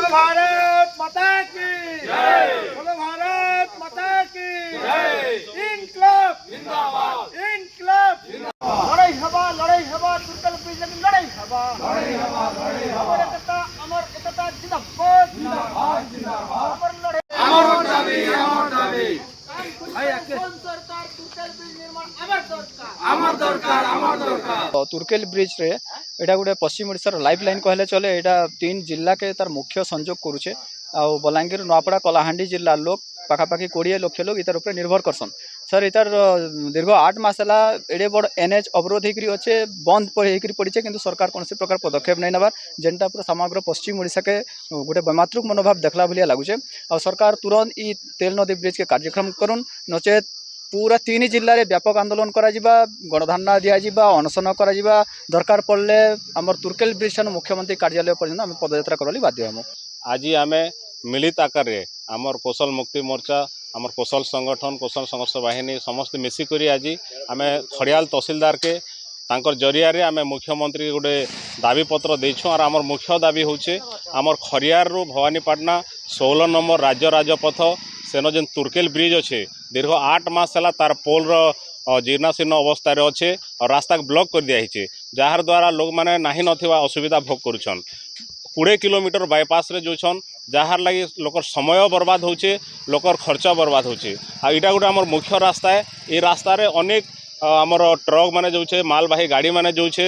बोलो भारत माता की जय। बोलो भारत माता की जय। इनकलाब जिंदाबाद, इनकलाब जिंदाबाद। लड़ाई हवा तुर्कल ब्रिज लगी लड़ाई हवा अमर एकता जिंदाबाद जिंदाबाद जिंदाबाद। अमर लड़ाई अमर दाबी सरकार तुर्कल ब्रिज निर्माण अमर दरकार तो तुर्केल ब्रिज रे एटा गोटे पश्चिम ओडिशार लाइफ लाइन कहले चले। एटा 3 जिला के तार मुख्य संजोग करुचे। आ बलांगीर नुआपड़ा कलाहांडी जिला लोग पाखापाखि 20 लक्ष लोग इतार ऊपर निर्भर करसन। सर इतार दीर्घ 8 मास है एडे बड़ एनएच अवरोध होकर अच्छे बंद पड़े किंतु सरकार कौन प्रकार पदक्षेप नहीं नबार जेनटा पूरा समग्र पश्चिम ओडिशा के गोटे वैमातृक मनोभाव देखला भलिया लगुचे। और सरकार तुरंत ई तेल नदी ब्रिज के कार्यक्रम करुन नचेत पूरा 3 जिले में व्यापक आंदोलन करा गणधारणा दिज्व अनशन करा दरकार पड़े आम तुर्केल ब्रिज ठान मुख्यमंत्री कार्यालय पर्यटन आम पदयात्रा करा बाध्य हम। आज आम मिलित आकार आमर कौशल मुक्ति मोर्चा आमर कौशल संगठन कौशल संघर्ष बाहिनी समस्त मिसिक आज आम खड़ियाल तहसीलदार के तांकर जरिया रे आम मुख्यमंत्री गोटे दाबी पत्र देछुं। और आमर मुख्य दाबी होचे आमर खरियार रु भवानीपाटना 16 नंबर राज्य राजपथ सेन जेन तुर्केल ब्रिज अच्छे दीर्घ 8 मास है तार पोल जीर्णाशीर्ण अवस्था अच्छे और रास्ता ब्लॉक कर दिया जार द्वारा लोग मैंने नाही नथिबा असुविधा भोग करुछन। 20 किलोमीटर बाईपास रे जो छन जार लगी लोकर समय बर्बाद होचे लोकर खर्चा बर्बाद होचे। आ इटा गोटे आमर मुख्य रास्ता है। ये रास्ता रे अनेक आमर ट्रक माने जो छे मालवाही गाड़ी माने जो छे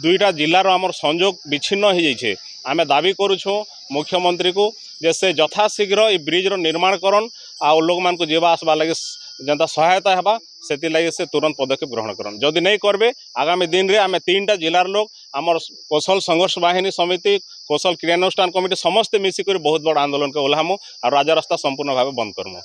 दुईटा जिलार आमर संजोग विच्छिन्न हो जाइए। आमे दाबी करुछुं मुख्यमंत्री को जैसे यथाशीघ्र ये ब्रिज रो निर्माण करन आ लोग मान को जीवा आसवा लगे जनता सहायता हेबा से लगे से तुरंत पदक्षेप ग्रहण करन। जदि नहीं करबे आगामी दिन रे आमे 3टा जिलार लोग आमर कौशल संघर्ष बाहिनी समिति कौशल क्रियानुष्ठान कमिटी समस्त मिसिक बहुत बड़ आंदोलन के ओल्हामु और राजा रास्ता संपूर्ण भाव बंद करमु।